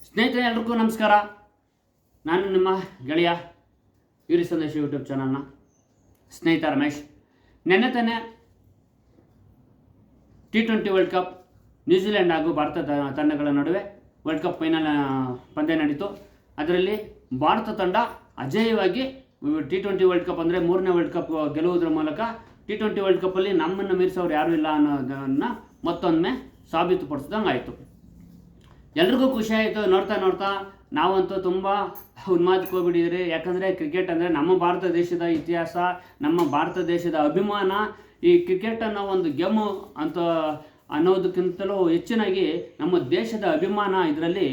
ಸ್ನೇಹಿತರೆ ಎಲ್ರಿಗೂ ನಮಸ್ಕಾರ. ನಾನು ನಿಮ್ಮ ಗೆಳೆಯ ವೀರ ಸಂದೇಶ ಯೂಟ್ಯೂಬ್ ಚಾನಲ್ನ ಸ್ನೇಹಿತ ರಮೇಶ್. ನೆನ್ನೆ ತಾನೆ T20 ವರ್ಲ್ಡ್ ಕಪ್ ನ್ಯೂಜಿಲೆಂಡ್ ಹಾಗೂ ಭಾರತ ತಂಡಗಳ ನಡುವೆ ವರ್ಲ್ಡ್ ಕಪ್ ಫೈನಲ್ ಪಂದ್ಯ ನಡೀತು. ಅದರಲ್ಲಿ ಭಾರತ ತಂಡ ಅಜೇಯವಾಗಿ T20 ವರ್ಲ್ಡ್ ಕಪ್ ಅಂದರೆ 3ನೇ ವರ್ಲ್ಡ್ ಕಪ್ ಗೆಲ್ಲುವುದರ ಮೂಲಕ T20 ವರ್ಲ್ಡ್ ಕಪ್ಪಲ್ಲಿ ನಮ್ಮನ್ನು ಮೀರಿಸೋರು ಯಾರೂ ಇಲ್ಲ ಅನ್ನೋದನ್ನು ಮತ್ತೊಮ್ಮೆ ಸಾಬೀತುಪಡಿಸಿದಂಗೆ ಆಯಿತು. ಎಲ್ರಿಗೂ ಖುಷಿ ಆಯಿತು. ನೋಡ್ತಾ ನಾವಂತೂ ತುಂಬ ಉನ್ಮಾದಕ್ಕೆ ಹೋಗ್ಬಿಟ್ಟಿದ್ರಿ. ಯಾಕಂದರೆ ಕ್ರಿಕೆಟ್ ಅಂದರೆ ನಮ್ಮ ಭಾರತ ದೇಶದ ಇತಿಹಾಸ, ನಮ್ಮ ಭಾರತ ದೇಶದ ಅಭಿಮಾನ. ಈ ಕ್ರಿಕೆಟ್ ಅನ್ನೋ ಒಂದು ಗೇಮು ಅಂತ ಅನ್ನೋದಕ್ಕಿಂತಲೂ ಹೆಚ್ಚಿನಾಗಿ ನಮ್ಮ ದೇಶದ ಅಭಿಮಾನ ಇದರಲ್ಲಿ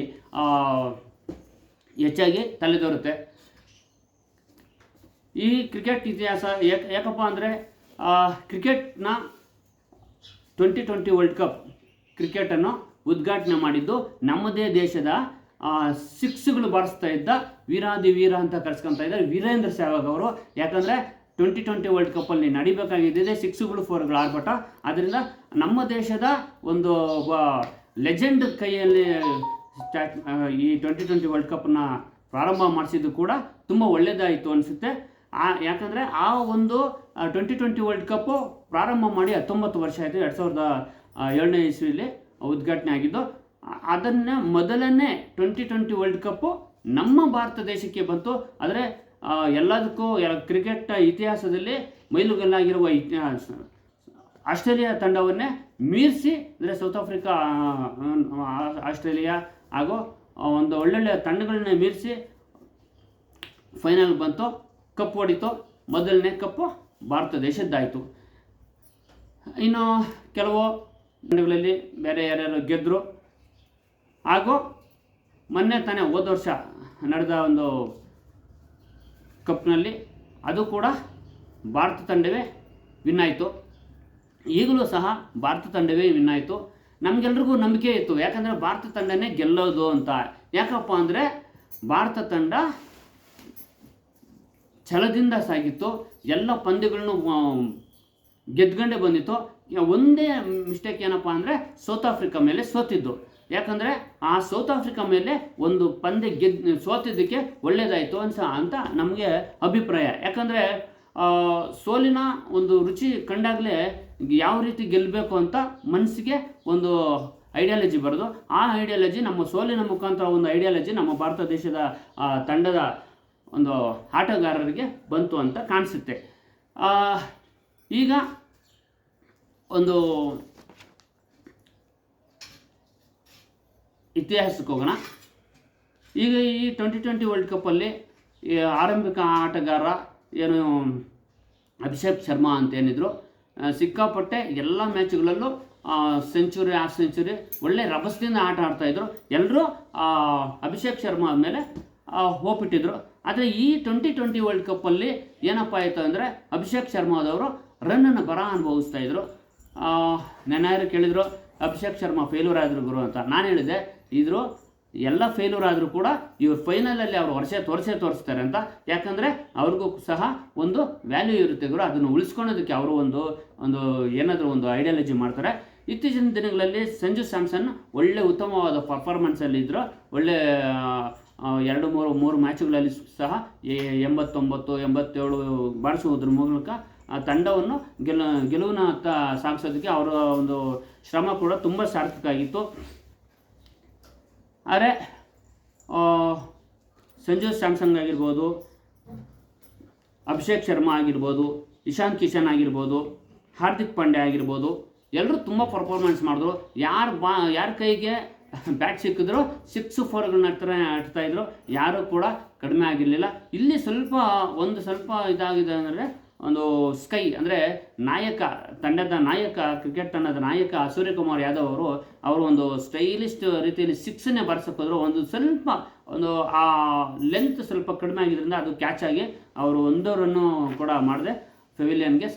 ಹೆಚ್ಚಾಗಿ ತಲೆದೋರುತ್ತೆ. ಈ ಕ್ರಿಕೆಟ್ ಇತಿಹಾಸ ಯಾಕಪ್ಪ ಅಂದರೆ ಕ್ರಿಕೆಟ್ನ 2020 ವರ್ಲ್ಡ್ ಕಪ್ ಕ್ರಿಕೆಟನ್ನು ಉದ್ಘಾಟನೆ ಮಾಡಿದ್ದು ನಮ್ಮದೇ ದೇಶದ ಸಿಕ್ಸ್ಗಳು ಬಾರಿಸ್ತಾ ಇದ್ದ ವೀರಾದಿ ವೀರ ಅಂತ ಕರೆಸ್ಕೊತಾ ಇದ್ದಾರೆ ವೀರೇಂದ್ರ ಸೆಹ್ವಾಗ್ ಅವರು. ಯಾಕಂದರೆ 2020 ವರ್ಲ್ಡ್ ಕಪ್ಪಲ್ಲಿ ನಡಿಬೇಕಾಗಿದ್ದಿದೆ 6ಗಳು 4ಗಳು ಆರ್ಭಟ. ಆದ್ದರಿಂದ ನಮ್ಮ ದೇಶದ ಒಂದು ಲೆಜೆಂಡ್ ಕೈಯಲ್ಲಿ ಈ 2020 ವರ್ಲ್ಡ್ ಕಪ್ನ ಪ್ರಾರಂಭ ಮಾಡಿಸಿದ್ದು ಕೂಡ ತುಂಬ ಒಳ್ಳೆಯದಾಯಿತು ಅನಿಸುತ್ತೆ. ಯಾಕಂದರೆ ಆ ಒಂದು 2020 ವರ್ಲ್ಡ್ ಕಪ್ಪು ಪ್ರಾರಂಭ ಮಾಡಿ 19 ವರ್ಷ ಆಯಿತು. 2007ನೇ ಇಸ್ವಿಯಲ್ಲಿ ಉದ್ಘಾಟನೆ ಆಗಿದ್ದು. ಅದನ್ನು ಮೊದಲನೇ 2020 ವರ್ಲ್ಡ್ ಕಪ್ಪು ನಮ್ಮ ಭಾರತ ದೇಶಕ್ಕೆ ಬಂತು. ಆದರೆ ಎಲ್ಲದಕ್ಕೂ ಕ್ರಿಕೆಟ್ ಇತಿಹಾಸದಲ್ಲಿ ಮೈಲುಗಲ್ಲಾಗಿರುವ ಆಸ್ಟ್ರೇಲಿಯಾ ತಂಡವನ್ನೇ ಮೀರಿಸಿ, ಅಂದರೆ ಸೌತ್ ಆಫ್ರಿಕಾ, ಆಸ್ಟ್ರೇಲಿಯಾ ಹಾಗೂ ಒಂದು ಒಳ್ಳೊಳ್ಳೆಯ ತಂಡಗಳನ್ನೇ ಮೀರಿಸಿ ಫೈನಲ್ ಬಂತು, ಕಪ್ ಹೊಡಿತು. ಮೊದಲನೇ ಕಪ್ಪು ಭಾರತ ದೇಶದ್ದಾಯಿತು. ಇನ್ನು ಕೆಲವು ತಂಡಗಳಲ್ಲಿ ಬೇರೆ ಯಾರ್ಯಾರು ಗೆದ್ದರು. ಹಾಗೂ ಮೊನ್ನೆ ತಾನೇ ಹೋದ ವರ್ಷ ನಡೆದ ಒಂದು ಕಪ್ನಲ್ಲಿ ಅದು ಕೂಡ ಭಾರತ ತಂಡವೇ ವಿನ್ ಆಯಿತು. ಈಗಲೂ ಸಹ ಭಾರತ ತಂಡವೇ ವಿನ್ ಆಯಿತು. ನಮಗೆಲ್ರಿಗೂ ನಂಬಿಕೆ ಇತ್ತು, ಯಾಕಂದರೆ ಭಾರತ ತಂಡನೇ ಗೆಲ್ಲೋದು ಅಂತ. ಯಾಕಪ್ಪ ಅಂದರೆ ಭಾರತ ತಂಡ ಛಲದಿಂದ ಸಾಗಿತ್ತು, ಎಲ್ಲ ಪಂದ್ಯಗಳನ್ನು ಗೆದ್ಕೊಂಡೇ ಬಂದಿತ್ತು. ಒಂದೇ ಮಿಸ್ಟೇಕ್ ಏನಪ್ಪ ಅಂದರೆ ಸೌತ್ ಆಫ್ರಿಕಾ ಮೇಲೆ ಸೋತಿದ್ದು. ಯಾಕಂದರೆ ಆ ಸೌತ್ ಆಫ್ರಿಕಾ ಮೇಲೆ ಒಂದು ಪಂದ್ಯ ಸೋತಿದ್ದಕ್ಕೆ ಒಳ್ಳೆಯದಾಯಿತು ಅಂತ ನಮಗೆ ಅಭಿಪ್ರಾಯ. ಯಾಕಂದರೆ ಸೋಲಿನ ಒಂದು ರುಚಿ ಕಂಡಾಗಲೇ ಯಾವ ರೀತಿ ಗೆಲ್ಲಬೇಕು ಅಂತ ಮನಸ್ಸಿಗೆ ಒಂದು ಐಡಿಯಾಲಜಿ ಬರೋದು. ಆ ಐಡಿಯಾಲಜಿ ನಮ್ಮ ಸೋಲಿನ ಮುಖಾಂತರ ಒಂದು ಐಡಿಯಾಲಜಿ ನಮ್ಮ ಭಾರತ ದೇಶದ ತಂಡದ ಒಂದು ಆಟಗಾರರಿಗೆ ಬಂತು ಅಂತ ಕಾಣಿಸುತ್ತೆ. ಈಗ ಒಂದು ಇತಿಹಾಸಕ್ಕೆ ಹೋಗೋಣ. ಈಗ ಈ 2020 ವರ್ಲ್ಡ್ ಕಪ್ಪಲ್ಲಿ ಆರಂಭಿಕ ಆಟಗಾರ ಏನು ಅಭಿಷೇಕ್ ಶರ್ಮಾ ಅಂತ ಏನಿದ್ರು, ಸಿಕ್ಕಾಪಟ್ಟೆ ಎಲ್ಲ ಮ್ಯಾಚ್ಗಳಲ್ಲೂ ಸೆಂಚುರಿ, ಹಾಫ್ ಸೆಂಚುರಿ, ಒಳ್ಳೆ ರಭಸದಿಂದ ಆಟ ಆಡ್ತಾಯಿದ್ರು. ಎಲ್ಲರೂ ಅಭಿಷೇಕ್ ಶರ್ಮಾ ಆದಮೇಲೆ ಹೋಗ್ಬಿಟ್ಟಿದ್ರು. ಆದರೆ ಈ 2020 ವರ್ಲ್ಡ್ ಕಪ್ಪಲ್ಲಿ ಏನಪ್ಪ ಆಯಿತು ಅಂದರೆ ಅಭಿಷೇಕ್ ಶರ್ಮಾದವರು ರನ್ನನ್ನು ಅನುಭವಿಸ್ತಾ ಇದ್ರು. ನೆನಾರು ಕೇಳಿದರು ಅಭಿಷೇಕ್ ಶರ್ಮಾ ಫೇಲ್ಯೂರ್ ಆದರು ಗುರು ಅಂತ. ನಾನು ಹೇಳಿದೆ ಇದ್ರು ಎಲ್ಲ ಫೇಲ್ಯೂರ್ ಆದರೂ ಕೂಡ ಇವ್ರು ಫೈನಲಲ್ಲಿ ಅವರು ತೋರಿಸ್ತಾರೆ ಅಂತ. ಯಾಕಂದರೆ ಅವ್ರಿಗೂ ಸಹ ಒಂದು ವ್ಯಾಲ್ಯೂ ಇರುತ್ತೆ ಗುರು, ಅದನ್ನು ಉಳಿಸ್ಕೊಳ್ಳೋದಕ್ಕೆ ಅವರು ಒಂದು ಏನಾದರೂ ಒಂದು ಐಡಿಯಾಲಜಿ ಮಾಡ್ತಾರೆ. ಇತ್ತೀಚಿನ ದಿನಗಳಲ್ಲಿ ಸಂಜು ಸ್ಯಾಮ್ಸನ್ ಒಳ್ಳೆ ಉತ್ತಮವಾದ ಪರ್ಫಾರ್ಮೆನ್ಸಲ್ಲಿ ಇದ್ದರು. ಒಳ್ಳೆ 2-3 ಮ್ಯಾಚ್ಗಳಲ್ಲಿ ಸಹ 89, 87 ಬಾರಿಸುವುದ್ರ ಮೂಲಕ ಆ ತಂಡವನ್ನು ಗೆಲುವಿನ ಸಾಗಿಸೋದಕ್ಕೆ ಅವರ ಒಂದು ಶ್ರಮ ಕೂಡ ತುಂಬ ಸಾರ್ಥಕ ಆಗಿತ್ತು. ಆದರೆ ಸಂಜು ಸ್ಯಾಮ್ಸನ್ ಆಗಿರ್ಬೋದು, ಅಭಿಷೇಕ್ ಶರ್ಮಾ ಆಗಿರ್ಬೋದು, ಇಶಾನ್ ಕಿಶನ್ ಆಗಿರ್ಬೋದು, ಹಾರ್ದಿಕ್ ಪಾಂಡ್ಯ ಆಗಿರ್ಬೋದು, ಎಲ್ಲರೂ ತುಂಬ ಪರ್ಫಾರ್ಮೆನ್ಸ್ ಮಾಡಿದ್ರು. ಯಾರ ಕೈಗೆ ಬ್ಯಾಟ್ ಸಿಕ್ಕಿದ್ರು 6-4ಗಳನ್ನ ಆಡ್ತಾಯಿದ್ರು. ಯಾರೂ ಕೂಡ ಕಡಿಮೆ ಆಗಿರಲಿಲ್ಲ. ಇಲ್ಲಿ ಸ್ವಲ್ಪ ಇದಾಗಿದೆ ಅಂದರೆ ಒಂದು ಸ್ಕೈ ಅಂದರೆ ತಂಡದ ನಾಯಕ, ಕ್ರಿಕೆಟ್ ತಂಡದ ನಾಯಕ ಸೂರ್ಯಕುಮಾರ್ ಯಾದವ್ ಅವರು ಒಂದು ಸ್ಟೈಲಿಸ್ಟ್ ರೀತಿಯಲ್ಲಿ 6ನೇ ಬಾರಿಸೋಕ್ಕೋದ್ರು. ಒಂದು ಆ ಲೆಂತ್ ಸ್ವಲ್ಪ ಕಡಿಮೆ ಆಗಿದ್ದರಿಂದ ಅದು ಕ್ಯಾಚ್ ಆಗಿ ಅವರು 1 ರನ್ನು ಕೂಡ ಮಾಡದೆ ಪೆವಿಲಿಯನ್ಗೆ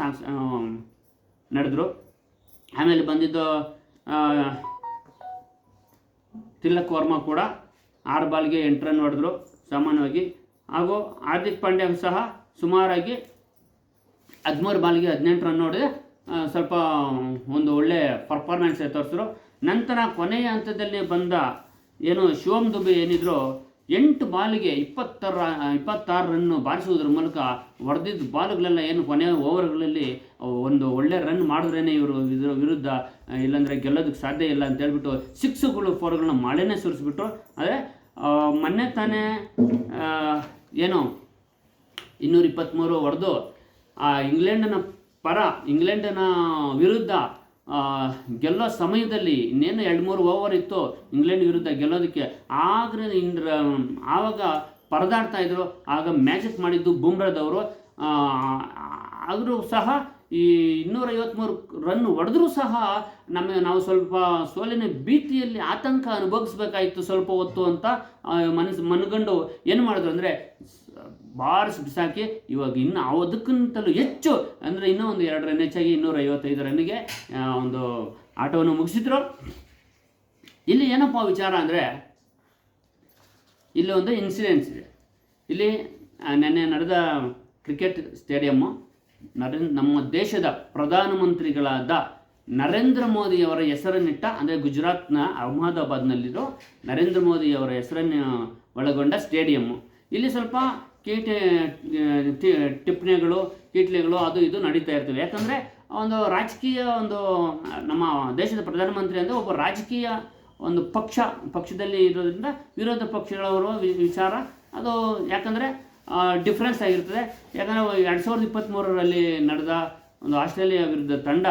ನಡೆದರು. ಆಮೇಲೆ ಬಂದಿದ್ದು ತಿಲಕ್ ವರ್ಮಾ ಕೂಡ 6 ಬಾಲ್ಗೆ 8 ರನ್ ಹೊಡೆದ್ರು ಸಾಮಾನ್ಯವಾಗಿ. ಹಾಗೂ ಹಾರ್ದಿಕ್ ಪಾಂಡ್ಯ ಸಹ ಸುಮಾರಾಗಿ 13 ಬಾಲ್ಗೆ 18 ರನ್ ಹೊಡೆದು ಸ್ವಲ್ಪ ಒಂದು ಒಳ್ಳೆ ಪರ್ಫಾರ್ಮೆನ್ಸ್ ತೋರಿಸಿದ್ರು. ನಂತರ ಕೊನೆಯ ಹಂತದಲ್ಲಿ ಬಂದ ಏನು ಶಿವಮ್ ದುಬೆ ಏನಿದ್ರು 8 ಬಾಲಿಗೆ 26 ರನ್ ಬಾರಿಸುವುದರ ಮೂಲಕ ಹೊಡೆದಿದ್ದ ಬಾಲುಗಳೆಲ್ಲ ಏನು ಕೊನೆಯ ಓವರ್ಗಳಲ್ಲಿ ಒಂದು ಒಳ್ಳೆ ರನ್ ಮಾಡಿದ್ರೇ ಇವರು ಇದರ ವಿರುದ್ಧ ಇಲ್ಲಾಂದರೆ ಗೆಲ್ಲೋದಕ್ಕೆ ಸಾಧ್ಯ ಇಲ್ಲ ಅಂತ ಹೇಳ್ಬಿಟ್ಟು 6ಗಳು 4ಗಳನ್ನ ಮಳೆನೇ ಸುರಿಸ್ಬಿಟ್ರು. ಆದರೆ ಮೊನ್ನೆ ತಾನೇ ಏನು 223 ಹೊಡೆದು ಇಂಗ್ಲೆಂಡಿನ ವಿರುದ್ಧ ಗೆಲ್ಲೋ ಸಮಯದಲ್ಲಿ ಇನ್ನೇನು 2-3 ಓವರ್ ಇತ್ತು ಇಂಗ್ಲೆಂಡ್ ವಿರುದ್ಧ ಗೆಲ್ಲೋದಕ್ಕೆ. ಆವಾಗ ಪರದಾಡ್ತಾ ಇದ್ರು. ಆಗ ಮ್ಯಾಜಿಕ್ ಮಾಡಿದ್ದು ಬುಮ್ರಾದವರು. ಆದರೂ ಸಹ ಈ 253 ರನ್ ಹೊಡೆದ್ರೂ ಸಹ ನಾವು ಸ್ವಲ್ಪ ಸೋಲಿನ ಭೀತಿಯಲ್ಲಿ ಆತಂಕ ಅನುಭವಿಸ್ಬೇಕಾಯಿತು ಸ್ವಲ್ಪ ಹೊತ್ತು ಅಂತ ಮನಗಂಡು ಏನು ಮಾಡಿದ್ರು ಅಂದರೆ ಬಾರಿಸಿ ಬಿಸಾಕಿ ಇವಾಗ ಇನ್ನು ಅದಕ್ಕಿಂತಲೂ ಹೆಚ್ಚು ಅಂದರೆ ಇನ್ನೂ ಒಂದು 2 ರನ್ ಹೆಚ್ಚಾಗಿ 255 ರನ್ನಿಗೆ ಒಂದು ಆಟವನ್ನು ಮುಗಿಸಿದ್ರು. ಇಲ್ಲಿ ಏನಪ್ಪ ವಿಚಾರ ಅಂದರೆ ಇಲ್ಲಿ ಒಂದು ಇನ್ಸಿಡೆನ್ಸ್ ಇದೆ. ಇಲ್ಲಿ ನೆನ್ನೆ ನಡೆದ ಕ್ರಿಕೆಟ್ ಸ್ಟೇಡಿಯಮ್ಮು ನಮ್ಮ ದೇಶದ ಪ್ರಧಾನಮಂತ್ರಿಗಳಾದ ನರೇಂದ್ರ ಮೋದಿಯವರ ಹೆಸರನ್ನಿಟ್ಟ, ಅಂದರೆ ಗುಜರಾತ್ನ ಅಹಮದಾಬಾದ್ನಲ್ಲಿರೋ ನರೇಂದ್ರ ಮೋದಿಯವರ ಹೆಸರನ್ನು ಒಳಗೊಂಡ ಸ್ಟೇಡಿಯಮ್ಮು. ಇಲ್ಲಿ ಸ್ವಲ್ಪ ಕೀಟ್ಲೆಗಳು ಅದು ಇದು ನಡೀತಾ ಇರ್ತವೆ. ಯಾಕಂದರೆ ಒಂದು ರಾಜಕೀಯ ನಮ್ಮ ದೇಶದ ಪ್ರಧಾನಮಂತ್ರಿ ಅಂದರೆ ಒಬ್ಬ ರಾಜಕೀಯ ಒಂದು ಪಕ್ಷದಲ್ಲಿ ಇರೋದ್ರಿಂದ ವಿರೋಧ ಪಕ್ಷಗಳವರು ವಿಚಾರ ಅದು ಯಾಕಂದರೆ ಡಿಫ್ರೆನ್ಸ್ ಆಗಿರ್ತದೆ. ಯಾಕಂದರೆ 2023ರಲ್ಲಿ ನಡೆದ ಒಂದು ಆಸ್ಟ್ರೇಲಿಯಾ ವಿರುದ್ಧ ತಂಡ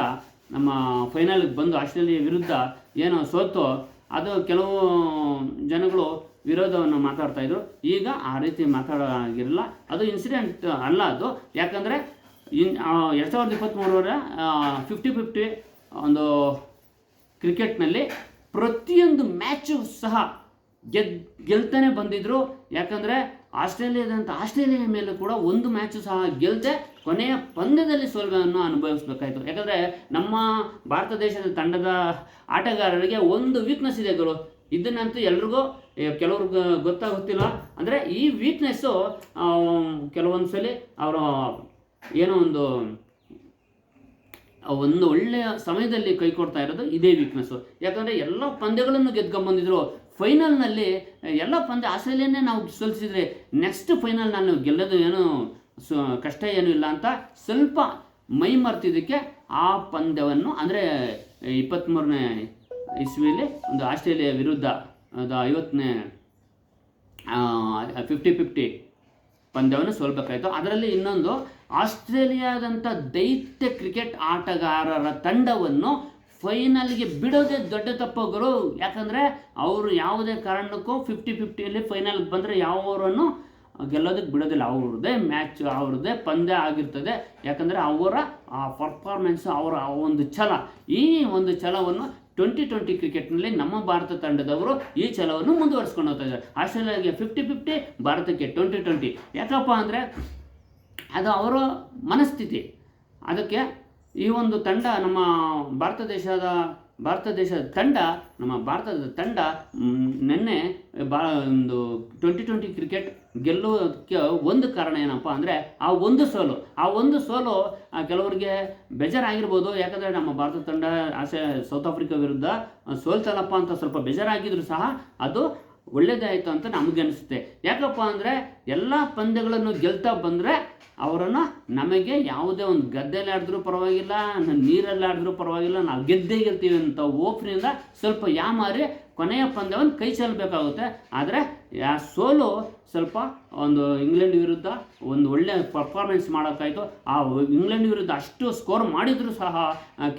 ನಮ್ಮ ಫೈನಲ್ಗೆ ಬಂದು ಆಸ್ಟ್ರೇಲಿಯಾ ವಿರುದ್ಧ ಏನೋ ಸೋತು ಅದು ಕೆಲವು ಜನಗಳು ವಿರೋಧವನ್ನು ಮಾತಾಡ್ತಾಯಿದ್ರು. ಈಗ ಆ ರೀತಿ ಮಾತಾಡೋಗಿರಲ್ಲ, ಅದು ಇನ್ಸಿಡೆಂಟ್ ಅಲ್ಲ ಅದು. ಯಾಕಂದರೆ 2023ರ 50-50 ಒಂದು ಕ್ರಿಕೆಟ್ನಲ್ಲಿ ಪ್ರತಿಯೊಂದು ಮ್ಯಾಚು ಸಹ ಗೆಲ್ತಾನೆ ಬಂದಿದ್ದರು. ಯಾಕಂದರೆ ಆಸ್ಟ್ರೇಲಿಯಾ ಮೇಲೂ ಕೂಡ ಒಂದು ಮ್ಯಾಚು ಸಹ ಗೆಲ್ಲದೆ ಕೊನೆಯ ಪಂದ್ಯದಲ್ಲಿ ಸೋಲನ್ನು ಅನುಭವಿಸಬೇಕಾಯಿತು. ಯಾಕಂದರೆ ನಮ್ಮ ಭಾರತ ದೇಶದ ತಂಡದ ಆಟಗಾರರಿಗೆ ಒಂದು ವೀಕ್ನೆಸ್ ಇದೆ ಗುರು. ಇದನ್ನಂತೂ ಎಲ್ರಿಗೂ ಕೆಲವ್ರಿಗೆ ಗೊತ್ತಿಲ್ಲ. ಅಂದರೆ ಈ ವೀಕ್ನೆಸ್ಸು ಕೆಲವೊಂದು ಸಲ ಅವರು ಏನೋ ಒಂದು ಒಳ್ಳೆಯ ಸಮಯದಲ್ಲಿ ಕೈ ಕೊಡ್ತಾ ಇರೋದು ಇದೇ ವೀಕ್ನೆಸ್ಸು. ಯಾಕಂದರೆ ಎಲ್ಲ ಪಂದ್ಯಗಳನ್ನು ಗೆದ್ಕೊಂಡ್ಬಂದಿದ್ರು. ಫೈನಲ್ನಲ್ಲಿ ಎಲ್ಲ ಪಂದ್ಯ ಆಸ್ಟ್ರೇಲಿಯಾನೇ ನಾವು ಸೋಲಿಸಿದ್ರೆ ನೆಕ್ಸ್ಟ್ ಫೈನಲ್ ನಾನು ಗೆಲ್ಲೋದು ಏನೂ ಕಷ್ಟ ಏನೂ ಇಲ್ಲ ಅಂತ ಸ್ವಲ್ಪ ಮೈ ಮರ್ತಿದ್ದಕ್ಕೆ ಆ ಪಂದ್ಯವನ್ನು ಅಂದರೆ 23ನೇ ಇಸ್ವಿಯಲ್ಲಿ ಒಂದು ಆಸ್ಟ್ರೇಲಿಯಾ ವಿರುದ್ಧ ಅದು 50ನೇ 50-50 ಪಂದ್ಯವನ್ನು ಸೋಲ್ಬೇಕಾಯಿತು. ಅದರಲ್ಲಿ ಇನ್ನೊಂದು ಆಸ್ಟ್ರೇಲಿಯಾದಂಥ ದೈತ್ಯ ಕ್ರಿಕೆಟ್ ಆಟಗಾರರ ತಂಡವನ್ನು ಫೈನಲ್ಗೆ ಬಿಡೋದೇ ದೊಡ್ಡ ತಪ್ಪುಗಳು. ಯಾಕಂದರೆ ಅವರು ಯಾವುದೇ ಕಾರಣಕ್ಕೂ 50-50ಯಲ್ಲಿ ಫೈನಲ್ಗೆ ಬಂದರೆ ಯಾವವರನ್ನು ಗೆಲ್ಲೋದಕ್ಕೆ ಬಿಡೋದಿಲ್ಲ. ಅವ್ರದ್ದೇ ಮ್ಯಾಚ್, ಅವ್ರದ್ದೇ ಪಂದ್ಯ ಆಗಿರ್ತದೆ. ಯಾಕಂದರೆ ಅವರ ಆ ಪರ್ಫಾರ್ಮೆನ್ಸ್, ಅವರ ಒಂದು ಛಲ, ಈ ಒಂದು ಛಲವನ್ನು 2020 ಕ್ರಿಕೆಟ್ನಲ್ಲಿ ನಮ್ಮ ಭಾರತ ತಂಡದವರು ಈ ಛಲವನ್ನು ಮುಂದುವರಿಸ್ಕೊಂಡು ಹೋಗ್ತಾ ಇದ್ದಾರೆ. ಆಸ್ಟ್ರೇಲಿಯಾಗೆ 50-50, ಭಾರತಕ್ಕೆ 2020. ಯಾಕಪ್ಪ ಅಂದರೆ ಅದು ಅವರ ಮನಸ್ಥಿತಿ. ಅದಕ್ಕೆ ಈ ಒಂದು ತಂಡ ನಮ್ಮ ಭಾರತ ದೇಶದ ತಂಡ ನಿನ್ನೆ ಒಂದು 2020 ಕ್ರಿಕೆಟ್ ಗೆಲ್ಲೋದಕ್ಕೆ ಒಂದು ಕಾರಣ ಏನಪ್ಪ ಅಂದರೆ ಆ ಒಂದು ಸೋಲು ಕೆಲವರಿಗೆ ಬೇಜಾರಾಗಿರ್ಬೋದು. ಯಾಕಂದರೆ ನಮ್ಮ ಭಾರತ ತಂಡ ಸೌತ್ ಆಫ್ರಿಕಾ ವಿರುದ್ಧ ಸೋಲ್ತಲ್ಲಪ್ಪ ಅಂತ ಸ್ವಲ್ಪ ಬೇಜಾರಾಗಿದ್ರು ಸಹ ಅದು ಒಳ್ಳೆಯದೇ ಆಯಿತು ಅಂತ ನಮಗೆ ಅನಿಸುತ್ತೆ. ಯಾಕಪ್ಪ ಅಂದರೆ ಎಲ್ಲ ಪಂದ್ಯಗಳನ್ನು ಗೆಲ್ತಾ ಬಂದರೆ ಅವರನ್ನು ನಮಗೆ ಯಾವುದೇ ಒಂದು ಗದ್ದೆಯಲ್ಲಿ ಆಡಿದ್ರೂ ಪರವಾಗಿಲ್ಲ, ನೀರಲ್ಲಿ ಆಡಿದ್ರೂ ಪರವಾಗಿಲ್ಲ, ನಾವು ಗೆದ್ದೇ ಗೆಲ್ತೀವಿ ಅಂತ ಓಪ್ನಿಂದ ಸ್ವಲ್ಪ ಯಾಮಾರಿ ಕೊನೆಯ ಪಂದ್ಯವನ್ನು ಕೈ ಚೆಲ್ಲಬೇಕಾಗುತ್ತೆ. ಆದರೆ ಆ ಸೋಲು ಸ್ವಲ್ಪ ಒಂದು ಇಂಗ್ಲೆಂಡ್ ವಿರುದ್ಧ ಒಂದು ಒಳ್ಳೆಯ ಪರ್ಫಾರ್ಮೆನ್ಸ್ ಮಾಡೋಕ್ಕಾಯಿತು. ಆ ಇಂಗ್ಲೆಂಡ್ ವಿರುದ್ಧ ಅಷ್ಟು ಸ್ಕೋರ್ ಮಾಡಿದರೂ ಸಹ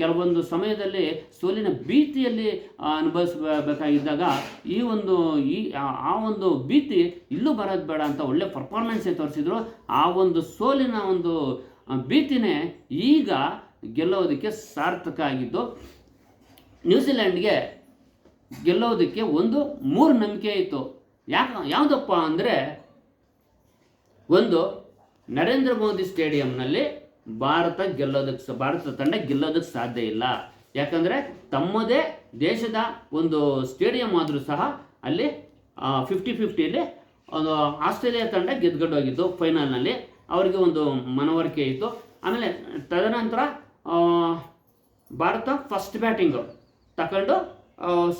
ಕೆಲವೊಂದು ಸಮಯದಲ್ಲಿ ಸೋಲಿನ ಭೀತಿಯಲ್ಲಿ ಅನುಭವಿಸಬೇಕಾಗಿದ್ದಾಗ ಆ ಒಂದು ಭೀತಿ ಇಲ್ಲೂ ಬರೋದು ಬೇಡ ಅಂತ ಒಳ್ಳೆ ಪರ್ಫಾರ್ಮೆನ್ಸೇ ತೋರಿಸಿದ್ರು. ಆ ಒಂದು ಸೋಲಿನ ಒಂದು ಭೀತಿನೇ ಈಗ ಗೆಲ್ಲೋದಕ್ಕೆ ಸಾರ್ಥಕ ಆಗಿದ್ದು. ನ್ಯೂಜಿಲೆಂಡ್ಗೆ ಗೆಲ್ಲೋದಕ್ಕೆ ಒಂದು 3 ನಂಬಿಕೆ ಇತ್ತು. ಯಾವುದಪ್ಪ ಅಂದರೆ, ಒಂದು, ನರೇಂದ್ರ ಮೋದಿ ಸ್ಟೇಡಿಯಂನಲ್ಲಿ ಭಾರತ ತಂಡ ಗೆಲ್ಲೋದಕ್ಕೆ ಸಾಧ್ಯ ಇಲ್ಲ. ಯಾಕಂದರೆ ತಮ್ಮದೇ ದೇಶದ ಒಂದು ಸ್ಟೇಡಿಯಂ ಆದರೂ ಸಹ ಅಲ್ಲಿ 50-50ಯಲ್ಲಿ ಒಂದು ಆಸ್ಟ್ರೇಲಿಯಾ ತಂಡ ಗೆದ್ಕೊಂಡು ಹೋಗಿದ್ದು ಫೈನಲ್ನಲ್ಲಿ. ಅವರಿಗೆ ಒಂದು ಮನವರಿಕೆ ಇತ್ತು. ಆಮೇಲೆ ತದನಂತರ ಭಾರತ ಫಸ್ಟ್ ಬ್ಯಾಟಿಂಗು ತಗೊಂಡು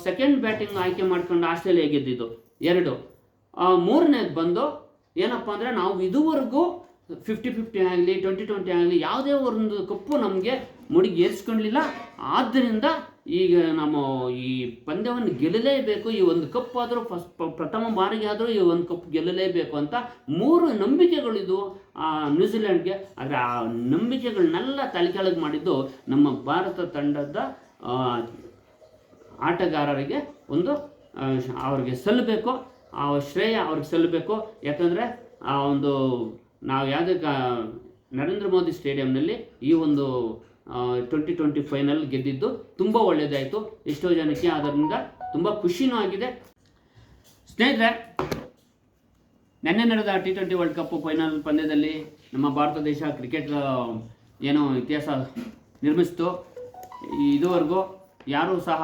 ಸೆಕೆಂಡ್ ಬ್ಯಾಟಿಂಗ್ ಆಯ್ಕೆ ಮಾಡ್ಕೊಂಡು ಆಸ್ಟ್ರೇಲಿಯಾ ಗೆದ್ದಿದ್ದು 2. ಮೂರನೇದು ಬಂದು ಏನಪ್ಪ ಅಂದರೆ ನಾವು ಇದುವರೆಗೂ 50-50 ಆಗಲಿ 20-20 ಆಗಲಿ ಯಾವುದೇ ಒಂದು ಕಪ್ಪು ನಮಗೆ ಮುಡಿಗೇರಿಸ್ಕೊಳ್ಳಲಿಲ್ಲ. ಆದ್ದರಿಂದ ಈಗ ನಮ್ಮ ಈ ಪಂದ್ಯವನ್ನು ಗೆಲ್ಲಲೇಬೇಕು, ಈ ಒಂದು ಕಪ್ ಆದರೂ ಪ್ರಥಮ ಬಾರಿಗೆ ಆದರೂ ಈ ಒಂದು ಕಪ್ ಗೆಲ್ಲಲೇಬೇಕು ಅಂತ 3 ನಂಬಿಕೆಗಳಿದು ನ್ಯೂಜಿಲೆಂಡ್ಗೆ. ಆದರೆ ಆ ನಂಬಿಕೆಗಳನ್ನೆಲ್ಲ ತಲೆಕೆಳಗೆ ಮಾಡಿದ್ದು ನಮ್ಮ ಭಾರತ ತಂಡದ ಆಟಗಾರರಿಗೆ ಅವ್ರಿಗೆ ಸಲ್ಲಬೇಕು, ಆ ಶ್ರೇಯ ಅವ್ರಿಗೆ ಸಲ್ಲಬೇಕು. ಯಾಕಂದರೆ ನಾವು ಯಾವುದಕ್ಕೆ ನರೇಂದ್ರ ಮೋದಿ ಸ್ಟೇಡಿಯಂನಲ್ಲಿ ಈ ಒಂದು 2020 ಫೈನಲ್ ಗೆದ್ದಿದ್ದು ತುಂಬ ಒಳ್ಳೆಯದಾಯಿತು. ಎಷ್ಟೋ ಜನಕ್ಕೆ ಅದರಿಂದ ತುಂಬ ಖುಷಿನೂ ಆಗಿದೆ. ಸ್ನೇಹಿತರೆ, ನೆನ್ನೆ ನಡೆದ T20 ವರ್ಲ್ಡ್ ಕಪ್ ಫೈನಲ್ ಪಂದ್ಯದಲ್ಲಿ ನಮ್ಮ ಭಾರತ ದೇಶ ಕ್ರಿಕೆಟ್ ಏನೋ ಇತಿಹಾಸ ನಿರ್ಮಿಸಿತು. ಇದುವರೆಗೂ ಯಾರೂ ಸಹ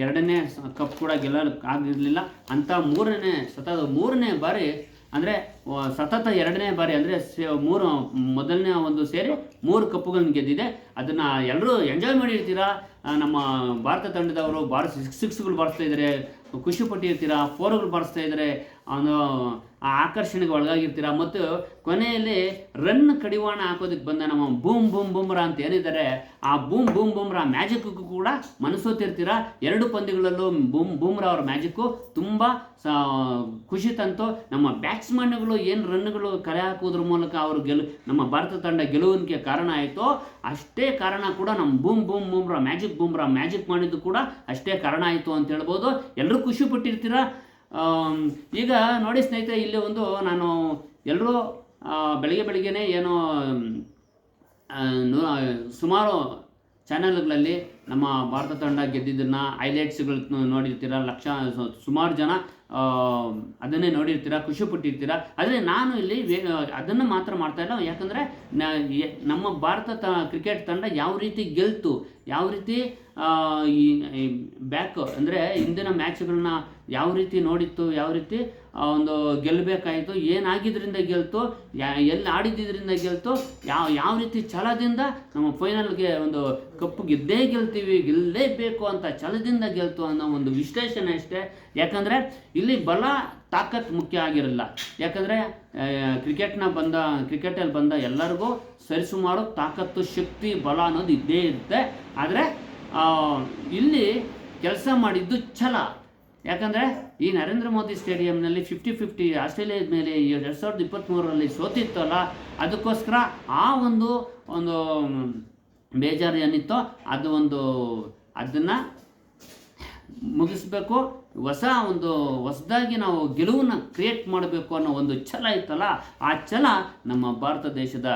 ಎರಡನೇ ಕಪ್ ಕೂಡ ಗೆಲ್ಲಕ್ಕಾಗಿರಲಿಲ್ಲ. ಅಂಥ ಮೂರನೇ ಬಾರಿ ಅಂದರೆ ಸತತ 2ನೇ ಬಾರಿ ಅಂದರೆ ಮೊದಲನೇ ಒಂದು ಸೇರಿ 3 ಕಪ್ಪುಗಳನ್ನು ಗೆದ್ದಿದೆ. ಅದನ್ನು ಎಲ್ಲರೂ ಎಂಜಾಯ್ ಮಾಡಿರ್ತೀರ. ನಮ್ಮ ಭಾರತ ತಂಡದವರು ಸಿಕ್ಸ್ಗಳು ಬಾರಿಸ್ತಾ ಇದ್ದಾರೆ, ಖುಷಿ ಪಟ್ಟಿರ್ತೀರ, 4ಗಳು ಬಾರಿಸ್ತಾ ಇದ್ದಾರೆ, ಆಕರ್ಷಣೆಗೆ ಒಳಗಾಗಿರ್ತೀರ. ಮತ್ತು ಕೊನೆಯಲ್ಲಿ ರನ್ ಕಡಿವಾಣ ಹಾಕೋದಕ್ಕೆ ಬಂದ ನಮ್ಮ ಬೂಮ್ರಾ ಅಂತ ಏನಿದ್ದಾರೆ, ಆ ಬೂಮ್ರಾ ಮ್ಯಾಜಿಕ್ಗೂ ಕೂಡ ಮನಸೋತಿರ್ತೀರ. 2 ಪಂದ್ಯಗಳಲ್ಲೂ ಬೂಮ್ರಾ ಅವರ ಮ್ಯಾಜಿಕ್ಕು ತುಂಬ ಖುಷಿ ತಂತು. ನಮ್ಮ ಬ್ಯಾಟ್ಸ್ಮನ್ಗಳು ಏನು ರನ್ಗಳು ಕಲೆ ಹಾಕೋದ್ರ ಮೂಲಕ ಅವರು ನಮ್ಮ ಭಾರತ ತಂಡ ಗೆಲುವಿಗೆ ಕಾರಣ ಆಯಿತು. ಅಷ್ಟೇ ಕಾರಣ ಕೂಡ ನಮ್ಮ ಬೂಮ್ರಾ ಮ್ಯಾಜಿಕ್ ಮಾಡಿದ್ದು ಕೂಡ ಅಷ್ಟೇ ಕಾರಣ ಆಯಿತು ಅಂತ ಹೇಳ್ಬೋದು. ಎಲ್ಲರೂ ಖುಷಿ ಪಟ್ಟಿರ್ತೀರ. ಈಗ ನೋಡಿ ಸ್ನೇಹಿತರೆ, ಇಲ್ಲಿ ನಾನು ಎಲ್ಲರೂ ಬೆಳಿಗ್ಗೆನೇ ಏನೋ ಸುಮಾರು ಚಾನಲ್ಗಳಲ್ಲಿ ನಮ್ಮ ಭಾರತ ತಂಡ ಗೆದ್ದಿದ್ದನ್ನು ಹೈಲೈಟ್ಸ್ಗಳು ನೋಡಿರ್ತೀರ. ಸುಮಾರು ಜನ ಅದನ್ನೇ ನೋಡಿರ್ತೀರ, ಖುಷಿ ಪಟ್ಟಿರ್ತೀರ. ಆದರೆ ನಾನು ಇಲ್ಲಿ ಅದನ್ನು ಮಾತ್ರ ಮಾಡ್ತಾ ಇಲ್ಲ. ಯಾಕಂದರೆ ನಮ್ಮ ಭಾರತ ಕ್ರಿಕೆಟ್ ತಂಡ ಯಾವ ರೀತಿ ಗೆಲ್ತು, ಯಾವ ರೀತಿ ಈ ಬ್ಯಾಕ್ ಅಂದರೆ ಹಿಂದಿನ ಮ್ಯಾಚ್ಗಳನ್ನ ಯಾವ ರೀತಿ ನೋಡಿತ್ತು, ಯಾವ ರೀತಿ ಗೆಲ್ಲಬೇಕಾಯಿತು, ಏನಾಗಿದ್ದರಿಂದ ಗೆಲ್ತು, ಎಲ್ಲಿ ಆಡಿದ್ದರಿಂದ ಗೆಲ್ತು, ಯಾವ ರೀತಿ ಛಲದಿಂದ ನಮ್ಮ ಫೈನಲ್ಗೆ ಕಪ್ಪು ಗೆಲ್ಲೇಬೇಕು ಅಂತ ಛಲದಿಂದ ಗೆಲ್ತು ಅನ್ನೋ ಒಂದು ವಿಶ್ಲೇಷಣೆ ಅಷ್ಟೇ. ಯಾಕಂದರೆ ಇಲ್ಲಿ ಬಲ ತಾಕತ್ ಮುಖ್ಯ ಆಗಿರಲ್ಲ. ಯಾಕಂದರೆ ಕ್ರಿಕೆಟಲ್ಲಿ ಬಂದ ಎಲ್ಲರಿಗೂ ಸರಿಸುಮಾರು ತಾಕತ್ತು, ಶಕ್ತಿ, ಬಲ ಅನ್ನೋದು ಇದ್ದೇ ಇರುತ್ತೆ. ಆದರೆ ಇಲ್ಲಿ ಕೆಲಸ ಮಾಡಿದ್ದು ಛಲ. ಯಾಕಂದರೆ ಈ ನರೇಂದ್ರ ಮೋದಿ ಸ್ಟೇಡಿಯಂನಲ್ಲಿ 50-50 ಆಸ್ಟ್ರೇಲಿಯಾದ ಮೇಲೆ 2023ರಲ್ಲಿ ಸೋತಿತ್ತಲ್ಲ, ಅದಕ್ಕೋಸ್ಕರ ಆ ಒಂದು ಬೇಜಾರು ಏನಿತ್ತೋ ಅದನ್ನು ಮುಗಿಸ್ಬೇಕು, ಹೊಸದಾಗಿ ನಾವು ಗೆಲುವನ್ನು ಕ್ರಿಯೇಟ್ ಮಾಡಬೇಕು ಅನ್ನೋ ಒಂದು ಛಲ ಇತ್ತಲ್ಲ, ಆ ಛಲ ನಮ್ಮ ಭಾರತ ದೇಶದ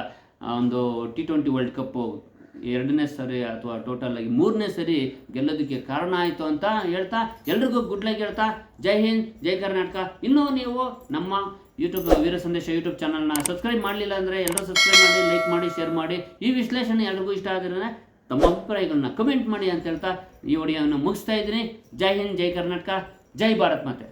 T20 ವರ್ಲ್ಡ್ ಕಪ್ಪು 2ನೇ ಸರಿ ಅಥವಾ ಟೋಟಲ್ ಆಗಿ 3ನೇ ಸರಿ ಗೆಲ್ಲೋದಕ್ಕೆ ಕಾರಣ ಆಯಿತು ಅಂತ ಹೇಳ್ತಾ ಎಲ್ರಿಗೂ ಗುಡ್ ಲಕ್ ಹೇಳ್ತಾ, ಜೈ ಹಿಂದ್, ಜೈ ಕರ್ನಾಟಕ. ಇನ್ನೂ ನೀವು ನಮ್ಮ ವೀರ ಸಂದೇಶ ಯೂಟ್ಯೂಬ್ ಚಾನಲ್ನ ಸಬ್ಸ್ಕ್ರೈಬ್ ಮಾಡಲಿಲ್ಲ ಅಂದರೆ ಎಲ್ಲರೂ ಸಬ್ಸ್ಕ್ರೈಬ್ ಮಾಡಿ, ಲೈಕ್ ಮಾಡಿ, ಶೇರ್ ಮಾಡಿ. ಈ ವಿಶ್ಲೇಷಣೆ ಎಲ್ರಿಗೂ ಇಷ್ಟ ಆಗಿದ್ರೆ ತಮ್ಮ ಅಭಿಪ್ರಾಯಗಳನ್ನ ಕಮೆಂಟ್ ಮಾಡಿ ಅಂತ ಹೇಳ್ತಾ ಈ ವಿಡಿಯೋವನ್ನು ಮುಗಿಸ್ತಾ ಇದ್ದೀನಿ. ಜೈ ಹಿಂದ್, ಜೈ ಕರ್ನಾಟಕ, ಜೈ ಭಾರತ್ ಮಾತೆ.